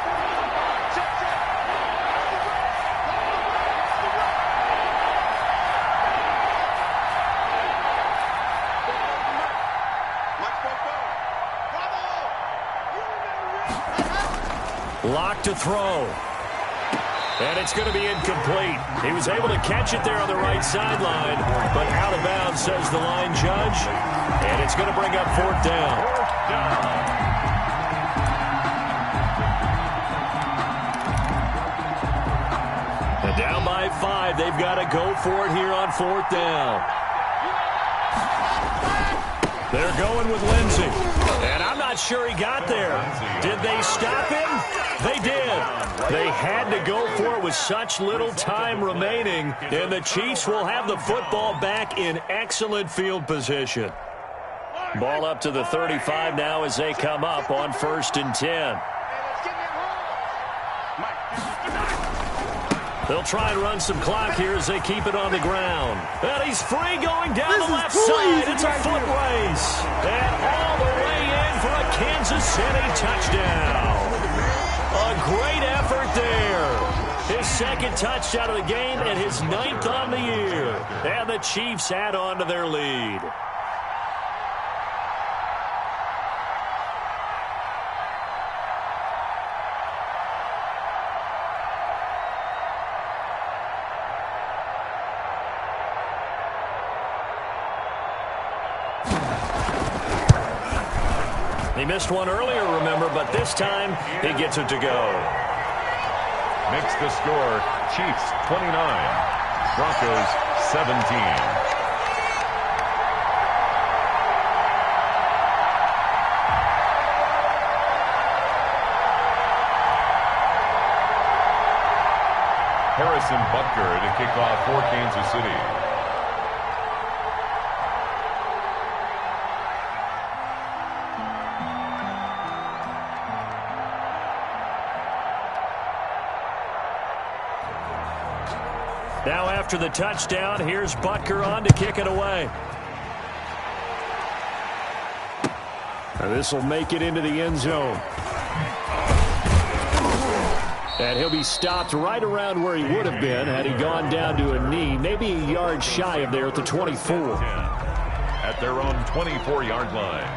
Locked to throw. And it's going to be incomplete. He was able to catch it there on the right sideline, but out of bounds, says the line judge. And it's going to bring up 4th down. 4th down. And down by 5. They've got to go for it here on 4th down. They're going with Lindsey. And I'm not sure he got there. Did they stop him? They did. They had to go for it with such little time remaining. And the Chiefs will have the football back in excellent field position. Ball up to the 35 now as they come up on 1st and 10. They'll try and run some clock here as they keep it on the ground. And he's free going down the left side. It's a foot race. And all the way in for a Kansas City touchdown. A great effort there. His 2nd touchdown of the game and his 9th on the year. And the Chiefs add on to their lead. He missed one earlier, remember, but this time he gets it to go. Makes the score Chiefs 29, Broncos 17. Harrison Butker to kick off for Kansas City. Now after the touchdown, here's Butker on to kick it away. And this will make it into the end zone. And he'll be stopped right around where he would have been had he gone down to a knee, maybe a yard shy of there at the 24. At their own 24-yard line.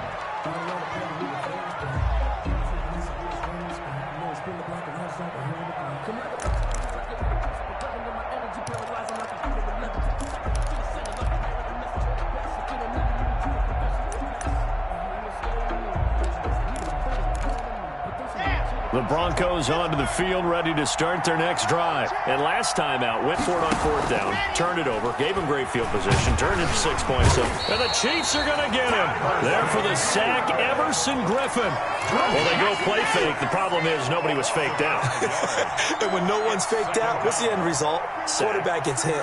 The Broncos onto the field, ready to start their next drive. And last time out, went for it on fourth down, turned it over, gave him great field position, turned it 6 points up. And the Chiefs are going to get him. There for the sack, Everson Griffin. Well, they go play fake. The problem is nobody was faked out. And when no one's faked out, what's the end result? Quarterback gets hit.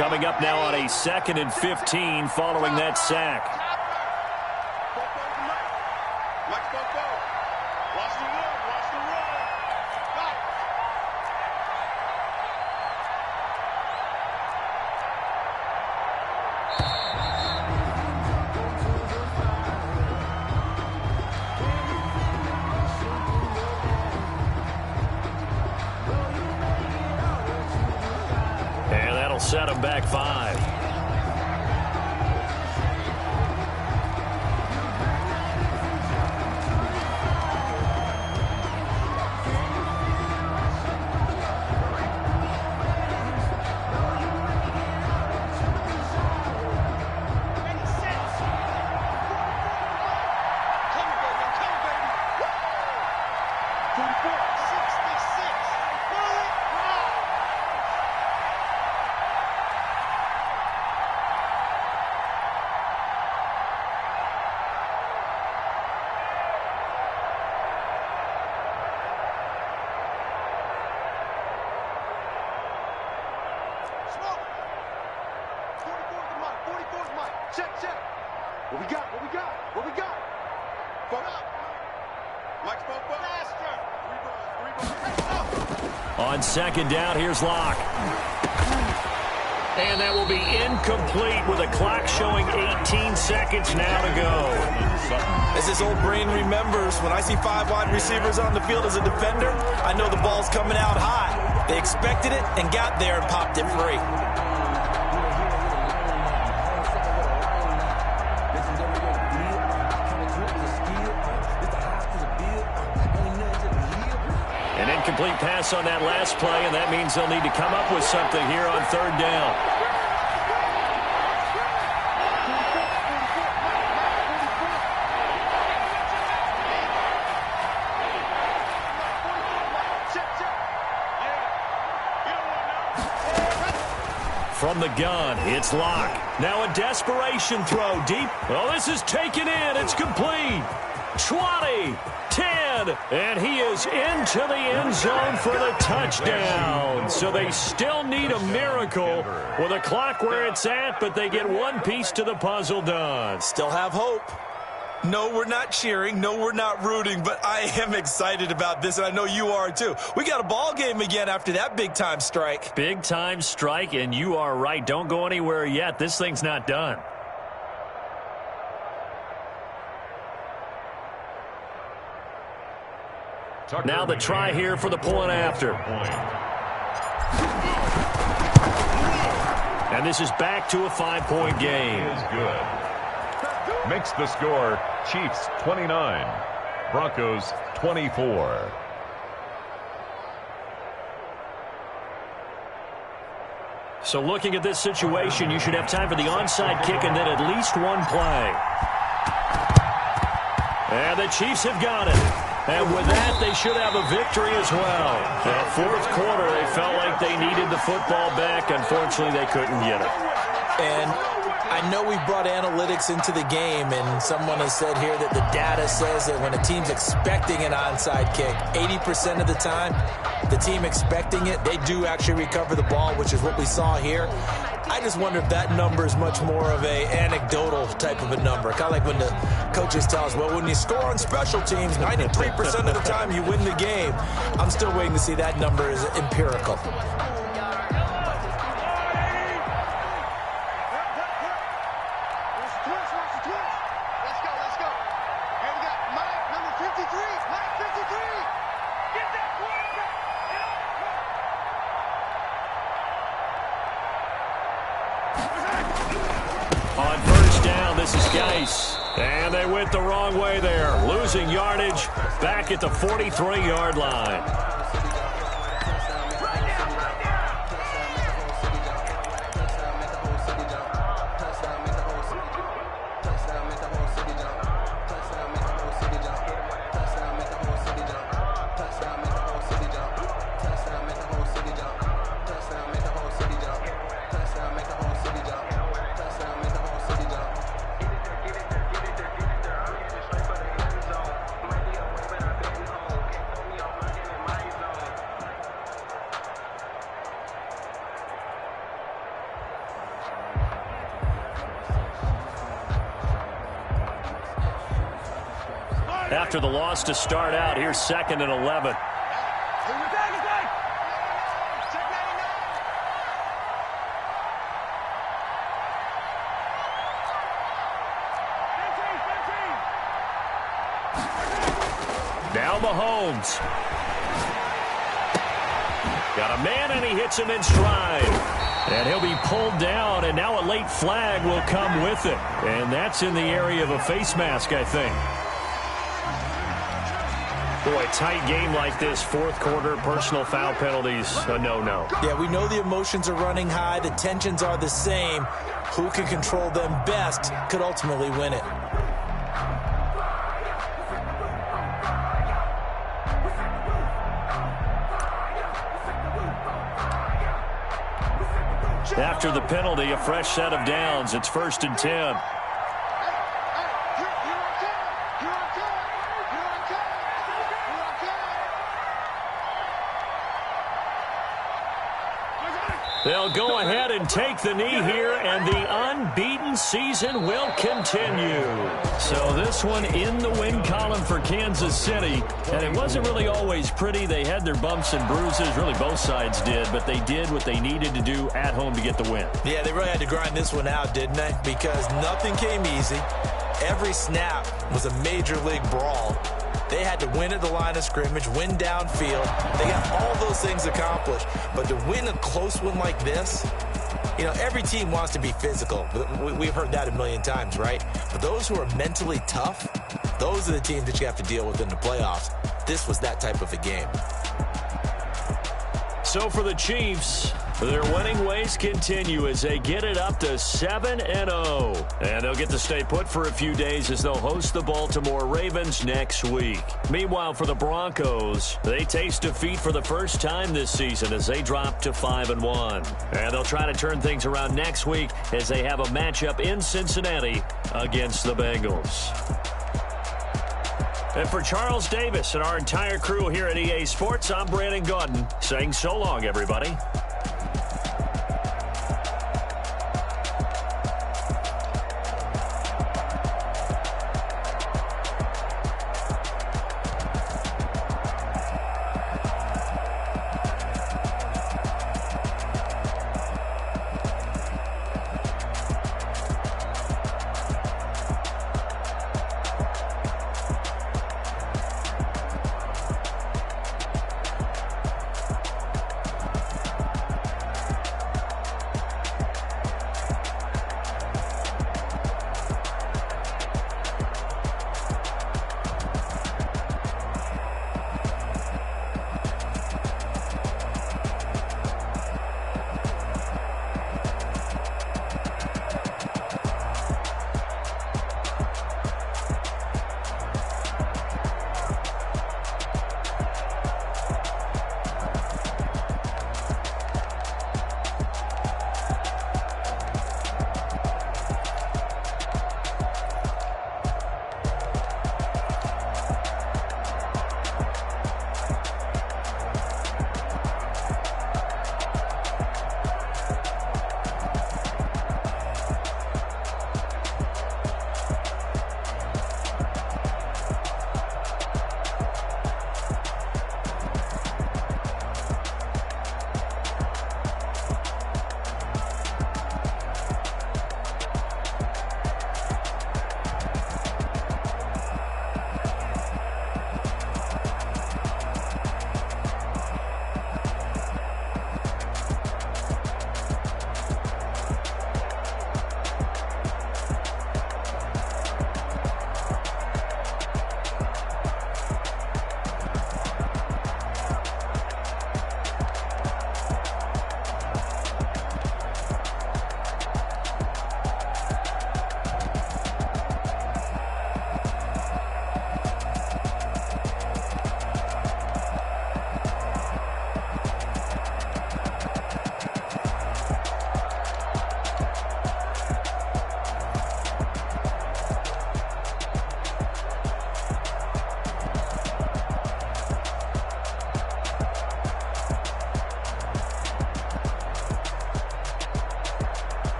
Coming up now on a 2nd and 15 following that sack. Set him back 5. On second down, here's Locke. And that will be incomplete with the clock showing 18 seconds now to go. As this old brain remembers, when I see 5 wide receivers on the field as a defender, I know the ball's coming out high. They expected it and got there and popped it free. Incomplete pass on that last play, and that means they'll need to come up with something here on third down. From the gun, it's Locke. Now a desperation throw deep. Oh, this is taken in. It's complete. 20, 10, and he is into the end zone for the touchdown. So they still need a miracle with a clock where it's at, but they get one piece to the puzzle done. Still have hope. No, we're not cheering. No, we're not rooting, but I am excited about this, and I know you are too. We got a ball game again after that big-time strike. Big-time strike, and you are right. Don't go anywhere yet. This thing's not done. Now the try here for the point after. And this is back to a 5-point game. Is good. Makes the score Chiefs 29, Broncos 24. So looking at this situation, you should have time for the onside kick and then at least one play. And the Chiefs have got it. And with that, they should have a victory as well. The fourth quarter, they felt like they needed the football back. Unfortunately, they couldn't get it. And I know we've brought analytics into the game, and someone has said here that the data says that when a team's expecting an onside kick, 80% of the time, the team expecting it, they do actually recover the ball, which is what we saw here. I just wonder if that number is much more of a anecdotal type of a number. Kind of like when the coaches tell us, well, when you score on special teams, 93% of the time you win the game. I'm still waiting to see that number is empirical. On first down, this is Geis. And they went the wrong way there. Losing yardage back at the 43-yard line. After the loss to start out, here's 2nd and 11. Now Mahomes. Got a man, and he hits him in stride. And he'll be pulled down, and now a late flag will come with it. And that's in the area of a face mask, I think. Boy, tight game like this, fourth quarter, personal foul penalties, a no-no. Yeah, we know the emotions are running high. The tensions are the same. Who can control them best could ultimately win it. After the penalty, a fresh set of downs. It's 1st and 10. They'll go ahead and take the knee here, and the unbeaten season will continue. So this one in the win column for Kansas City, and it wasn't really always pretty. They had their bumps and bruises, really both sides did, but they did what they needed to do at home to get the win. Yeah, they really had to grind this one out, didn't they? Because nothing came easy. Every snap was a major league brawl. They had to win at the line of scrimmage, win downfield. They got all those things accomplished. But to win a close one like this, you know, every team wants to be physical. We've heard that a million times, right? But those who are mentally tough, those are the teams that you have to deal with in the playoffs. This was that type of a game. So for the Chiefs, their winning ways continue as they get it up to 7-0. And they'll get to stay put for a few days as they'll host the Baltimore Ravens next week. Meanwhile, for the Broncos, they taste defeat for the first time this season as they drop to 5-1. And they'll try to turn things around next week as they have a matchup in Cincinnati against the Bengals. And for Charles Davis and our entire crew here at EA Sports, I'm Brandon Gaudin saying so long, everybody.